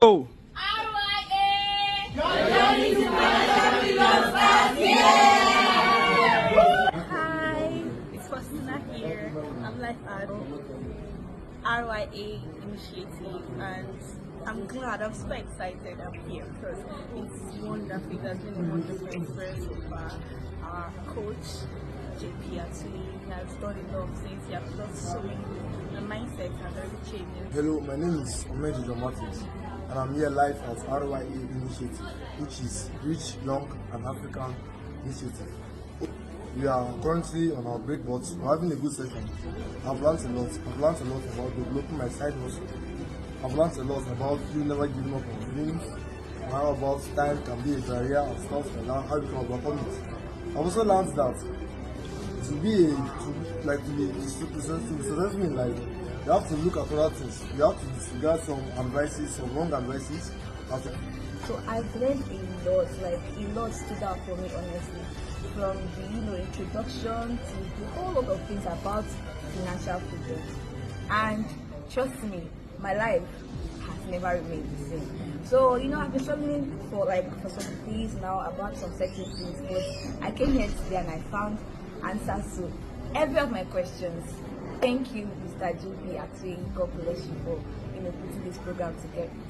Oh. RYA! Your journey to financial freedom starts here! Hi, it's Faustina here. I'm like at RYA initiative, and I'm glad. I'm so excited. I'm here because it's wonderful. It has been a wonderful experience so far. Our coach, JP, actually has done a lot of things. He has taught so many. The mindset has already changed. Hello, my name is Omeji Martins, and I'm here live at RYA Initiative, which is Rich, Young and African Initiative. We are currently on our break, but we're having a good session. I've learned a lot. I've learned a lot about developing my side hustle. I've learned a lot about you never giving up on dreams, and how about time can be a barrier and stuff like that, how you can overcome it. I've also learned that to be successful in life, you have to look at other things. You have to disregard some advices, some wrong advices. So I've learned a lot, like a lot stood out for me honestly. From the introduction to the whole lot of things about financial freedom. And trust me, my life has never remained the same. So I've been struggling for some days now about some certain things, but I came here today and I found answers to every of my questions. Thank you, Mr. JP. Actually, God bless you for putting this program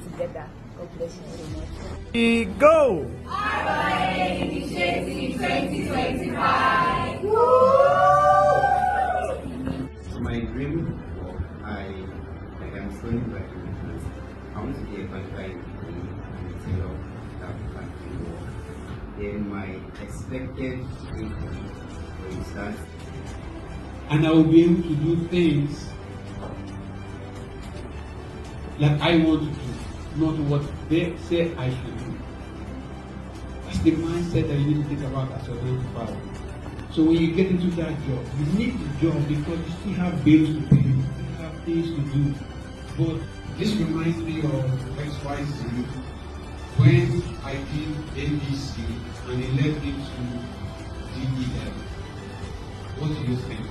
together. God bless you so much. We go! RYA Initiative 2025! Woo! My dream, like I'm studying by I want to be a qualified degree in the field of African law. Then my expected income, for instance, and I will be able to do things that I want to do, not what they say I should do. That's the mindset that you need to think about as you're 95. So when you get into that job, you need the job because you still have bills to pay, you still have things to do. But this reminds me of XYZ when I did ABC and it led me to DEL. What do you think?